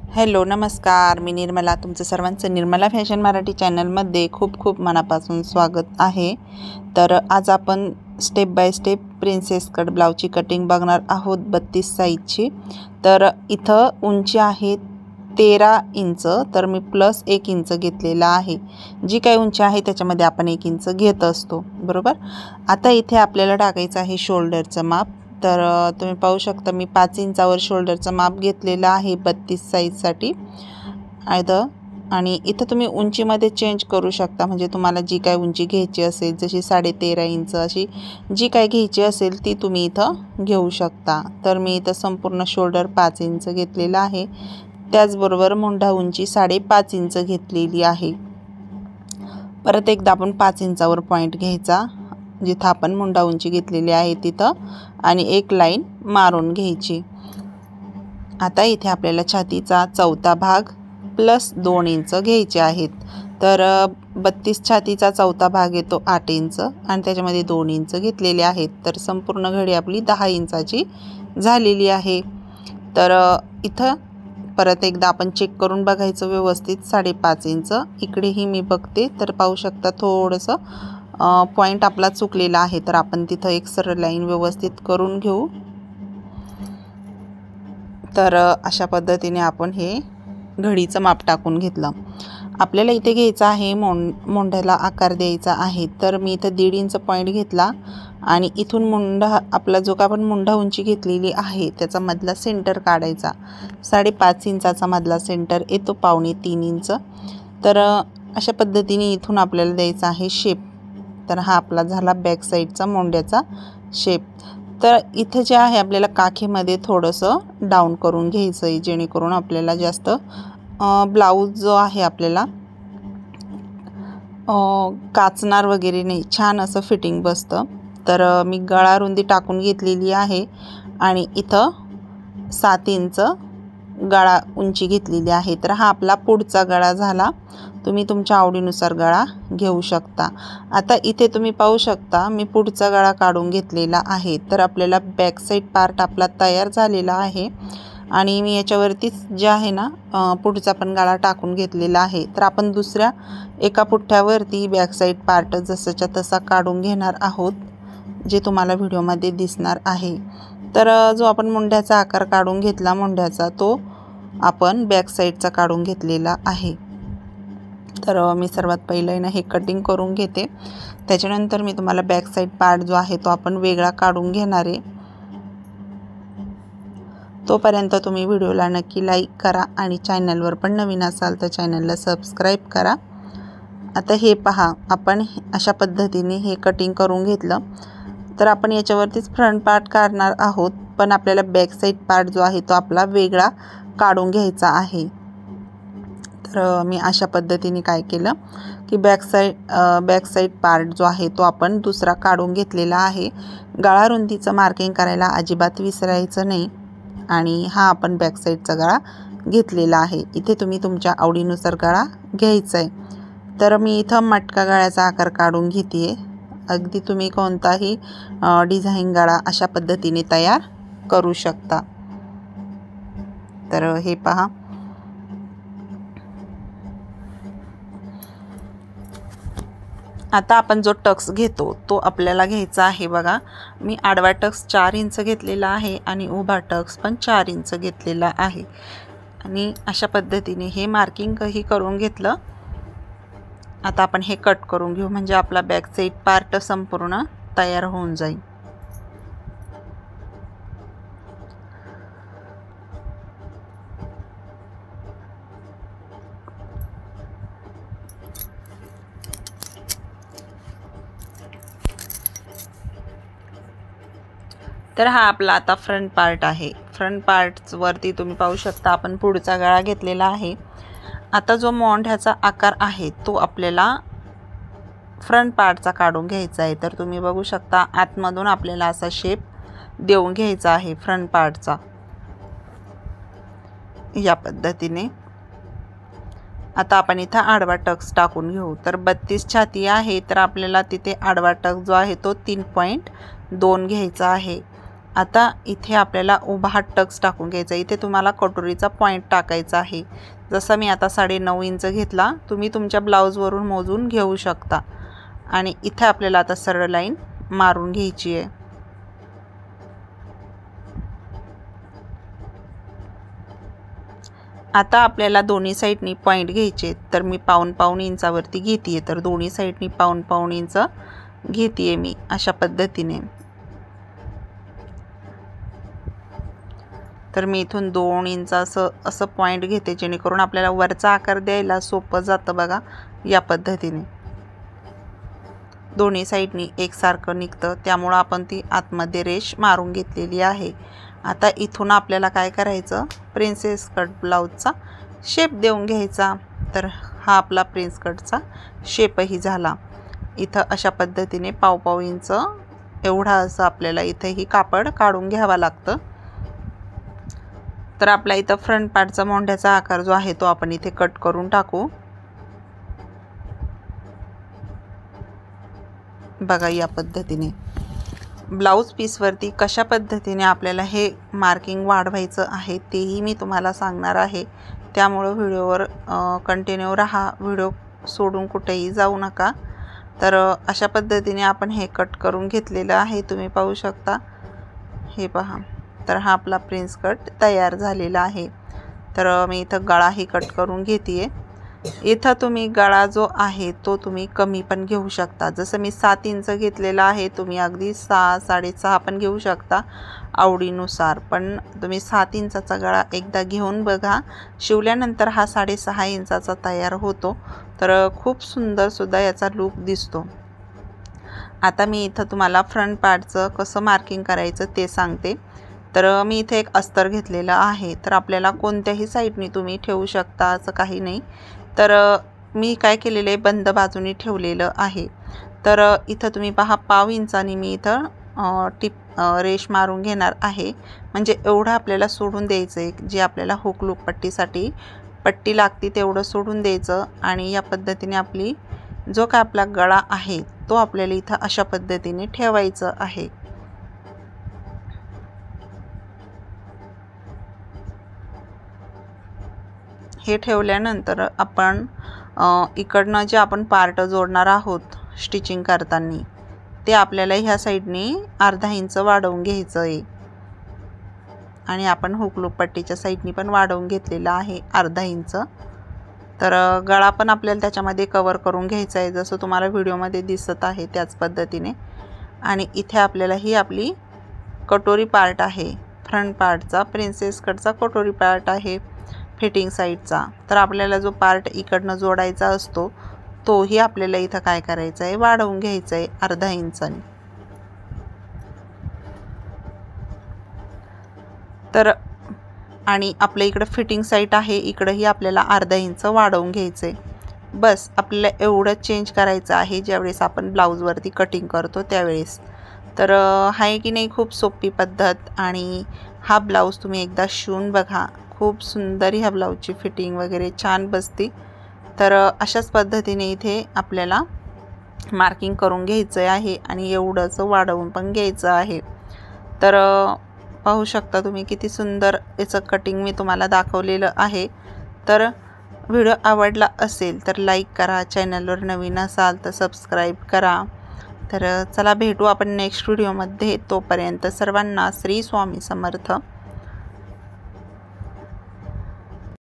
Hello नमस्कार, मी निर्मला. तुमचं सर्वांचं निर्मला फॅशन मराठी चॅनलमध्ये खूप खूप मनापासून स्वागत आहे. तर आज आपण step by step princess cut ब्लाऊजची कटिंग बघणार आहोत 32 साईजची. तर इथं उंची आहे 13 इंच, तर मी प्लस 1 इंच घेतलेला आहे. जी काही उंची आहे त्याच्यामध्ये आपण 1 इंच घेत असतो, बरोबर. आता इथे आपल्याला टाकायचं आहे शोल्डरचं माप. तर तुम्ही पाहू शकता मी 5 इंचावर शोल्डरचं माप घेतलेलं आहे 32 साईजसाठी. आणि इथं तुम्ही उंचीमध्ये चेंज करू शकता, म्हणजे तुम्हाला जी काय उंची घ्यायची असेल, जशी 13.5 इंच अशी जी काय घ्यायची असेल ती तुम्ही इथं घेऊ शकता. तर मी इथं संपूर्ण शोल्डर 5 इंच घेतलेला आहे. त्याचबरोबर मुंढा उंची 5.5 इंच घेतलेली आहे. परत एकदा आपण 5 इंचावर पॉईंट घ्यायचा, जिथं आपण मुंढा उंची घेतलेली आहे तिथं, आणि एक लाईन मारून घ्यायची. आता इथे आपल्याला छातीचा चौथा भाग प्लस 2 इंच घ्यायचे आहेत. तर 32 छातीचा चौथा भाग येतो 8 इंच आणि त्याच्यामध्ये 2 इंच घेतलेले आहेत. तर संपूर्ण घडी आपली 10 इंचाची झालेली आहे. तर इथं परत एकदा आपण चेक करून बघायचं व्यवस्थित. 5.5 इंच इकडेही मी बघते, तर पाहू शकता थोडंसं पॉईंट आपला चुकलेला आहे. तर आपण तिथं एक सरळ लाईन व्यवस्थित करून घेऊ. तर अशा पद्धतीने आपण हे घडीचं माप टाकून घेतलं. आपल्याला इथे घ्यायचं आहे मुंढ्याला आकार द्यायचा आहे. तर मी इथं 1.5 इंच पॉईंट घेतला आणि इथून मुंढा आपला जो का आपण मुंढा उंची घेतलेली आहे त्याचा मधला सेंटर काढायचा. 5.5 इंचाचा मधला सेंटर येतो 2.25 इंच. तर अशा पद्धतीने इथून आपल्याला द्यायचा आहे शेप. तर हा आपला झाला बॅक साईडचा मुंड्याचा शेप. तर इथं जे आहे आपल्याला काखेमध्ये थोडंसं डाऊन करून घ्यायचं आहे, जेणेकरून आपल्याला जास्त ब्लाऊज जो आहे आपल्याला काचणार वगैरे नाही, छान असं फिटिंग बसतं. तर मी गळा रुंदी टाकून घेतलेली आहे आणि इथं 7 इंच गळा उंची घेतलेली आहे. तर हा आपला पुढचा गळा झाला. तुम्ही तुमच्या आवडीनुसार गळा घेऊ शकता. आता इथे तुम्ही पाहू शकता मी पुढचा गळा काढून घेतलेला आहे. तर आपल्याला बॅक साईड पार्ट आपला तयार झालेला आहे आणि मी याच्यावरतीच जे आहे ना पुढचा पण गळा टाकून घेतलेला आहे. तर आपण दुसऱ्या एका पुठ्ठ्यावरती बॅक साईड पार्ट जसंच्या तसा काढून घेणार आहोत, जे तुम्हाला व्हिडिओमध्ये दिसणार आहे. तर जो आपण मुंढ्याचा आकार काढून घेतला मुंढ्याचा, तो आपण बॅक साईडचा काढून घेतलेला आहे. तर मी सर्वात पहिलं ना हे कटिंग करून घेते, त्याच्यानंतर मी तुम्हाला बॅक साईड पार्ट जो आहे तो आपण वेगळा काढून घेणार आहे. तोपर्यंत तुम्ही व्हिडिओला नक्की लाईक करा आणि चॅनलवर पण नवीन असाल तर चॅनलला सबस्क्राईब करा. आता हे पहा, आपण अशा पद्धतीने हे कटिंग करून घेतलं. तर आपण याच्यावरतीच फ्रंट पार्ट काढणार आहोत, पण आपल्याला बॅक साईड पार्ट जो आहे तो आपला वेगळा काढून घ्यायचा आहे. तर मी अशा पद्धतीने काय केलं की बॅक साईड पार्ट जो आहे तो आपण दुसरा काढून घेतलेला आहे. गळा रुंदीचं मार्किंग करायला अजिबात विसरायचं नाही. आणि हा आपण बॅक साईडचा गळा घेतलेला आहे. इथे तुम्ही तुमच्या आवडीनुसार गळा घ्यायचा आहे. तर मी इथं मटका गळ्याचा आकार काढून घेते आहे. अगदी तुम्ही कोणताही डिझाईन गळा अशा पद्धतीने तयार करू शकता. तर हे पहा, आता आपण जो टक्स घेतो तो आपल्याला घ्यायचा आहे. बघा, मी आडवा टक्स 4 इंच घेतलेला आहे आणि उभा टक्स पण 4 इंच घेतलेला आहे. आणि अशा पद्धतीने हे मार्किंगही करून घेतलं. आता आपण हे कट करून घेऊ, म्हणजे आपला बॅक साईड पार्ट संपूर्ण तयार होऊन जाईल. तर हा आपला आता फ्रंट पार्ट आहे. फ्रंट पार्टवरती तुम्ही पाहू शकता आपण पुढचा गळा घेतलेला आहे. आता जो मोंढ्याचा आकार आहे तो आपल्याला फ्रंट पार्टचा काढून घ्यायचा आहे. तर तुम्ही बघू शकता आतमधून आपल्याला असा शेप देऊन घ्यायचा आहे फ्रंट पार्टचा, या पद्धतीने. आता आपण इथं आडवा टक्स टाकून घेऊ. तर 32 छाती आहे, तर आपल्याला तिथे आडवा टक्स जो आहे तो 3.2 घ्यायचा आहे. आता इथे आपल्याला उभा हात टक्स टाकून घ्यायचा. इथे तुम्हाला कटोरीचा पॉईंट टाकायचा आहे. जसं मी आता 9.5 इंच घेतला, तुम्ही तुमच्या ब्लाऊजवरून मोजून घेऊ शकता. आणि इथे आपल्याला आता सरळ लाईन मारून घ्यायची आहे. आता आपल्याला दोन्ही साईडनी पॉईंट घ्यायचे. तर मी पाऊण इंचावरती घेते आहे. तर दोन्ही साईडनी पाऊण इंच घेते आहे मी अशा पद्धतीने. तर मी इथून 2 इंच असं पॉईंट घेते, जेणेकरून आपल्याला वरचा आकार द्यायला सोपं जातं बघा. या पद्धतीने दोन्ही साईडनी एकसारखं निघतं, त्यामुळं आपण ती आतमध्ये रेष मारून घेतलेली आहे. आता इथून आपल्याला काय करायचं, प्रिन्सेस कट ब्लाऊजचा शेप देऊन घ्यायचा. तर हा आपला प्रिन्स कटचा शेपही झाला. इथं अशा पद्धतीने पाव इंच एवढा असं आपल्याला इथंही कापड काढून घ्यावा लागतं. तर आपला इथं फ्रंट पार्टचा मोंढ्याचा आकार जो आहे तो आपण इथे कट करून टाकू. बघा या पद्धतीने ब्लाऊज पीसवरती कशा पद्धतीने आपल्याला हे मार्किंग वाढवायचं आहे तेही मी तुम्हाला सांगणार आहे. त्यामुळं व्हिडिओवर कंटिन्यू राहा, व्हिडिओ सोडून कुठेही जाऊ नका. तर अशा पद्धतीने आपण हे कट करून घेतलेलं आहे, तुम्ही पाहू शकता. हे पहा, तर हा आपला प्रिन्स कट तयार झालेला आहे. तर मी इथं गळाही कट करून घेते आहे. इथं तुम्ही गळा जो आहे तो तुम्ही कमी पण घेऊ शकता. जसं मी 7 इंच घेतलेला आहे, तुम्ही अगदी 6, 6.5 पण घेऊ शकता आवडीनुसार. पण तुम्ही 7 इंचाचा गळा एकदा घेऊन बघा. शिवल्यानंतर हा 6.5 इंचाचा तयार होतो. तर खूप सुंदरसुद्धा याचा लूक दिसतो. आता मी इथं तुम्हाला फ्रंट पार्टचं कसं मार्किंग करायचं ते सांगते. तर मी इथे एक अस्तर घेतलेलं आहे. तर आपल्याला कोणत्याही साईडनी तुम्ही ठेवू शकता, असं काही नाही. तर मी काय केलेलं आहे, बंद बाजूनी ठेवलेलं आहे. तर इथं तुम्ही पहा, पाव इंचानी मी इथं रेष मारून घेणार आहे. म्हणजे एवढं आपल्याला सोडून द्यायचं आहे, जे आपल्याला हुक लूक पट्टीसाठी पट्टी लागते तेवढं सोडून द्यायचं. आणि या पद्धतीने आपली जो काय आपला गळा आहे तो आपल्याला इथं अशा पद्धतीने ठेवायचं आहे. हे ठेवल्यानंतर आपण इकडनं जे आपण पार्ट जोडणार आहोत स्टिचिंग करताना, ते आपल्याला ह्या साईडनी अर्धा इंच वाढवून घ्यायचं आहे. आणि आपण हुकलूक पट्टीच्या साईडनी पण वाढवून घेतलेला आहे अर्धा इंच. तर गळा पण आपल्याला त्याच्यामध्ये कवर करून घ्यायचा आहे, जसं तुम्हाला व्हिडिओमध्ये दिसत आहे त्याच पद्धतीने. आणि इथे आपल्याला ही आपली कटोरी पार्ट आहे, फ्रंट पार्टचा प्रिन्सेस कटचा कटोरी पार्ट आहे फिटिंग साईडचा. तर आपल्याला जो पार्ट इकडनं जोडायचा असतो तोही आपल्याला इथं काय करायचं आहे, वाढवून घ्यायचं आहे अर्धा इंचाने. तर आणि आपल्या इकडं फिटिंग साईड आहे, इकडंही आपल्याला अर्धा इंच वाढवून घ्यायचं आहे. बस आपल्याला एवढं चेंज करायचं आहे ज्यावेळेस आपण ब्लाऊजवरती कटिंग करतो त्यावेळेस. तर आहे की नाही खूप सोपी पद्धत. आणि हा ब्लाऊज तुम्ही एकदा शिवून बघा, खूप सुंदर ह्या ब्लाऊजची फिटिंग वगैरे छान बसते. तर अशाच पद्धतीने इथे आपल्याला मार्किंग करून घ्यायचं आहे आणि एवढंच वाढवून पण घ्यायचं आहे. तर पाहू शकता तुम्ही किती सुंदर याचं कटिंग मी तुम्हाला दाखवलेलं आहे. तर व्हिडिओ आवडला असेल तर लाईक करा, चॅनलवर नवीन असाल तर सबस्क्राईब करा. तर चला भेटू आपण नेक्स्ट व्हिडिओमध्ये. तोपर्यंत सर्वांना श्री स्वामी समर्थ.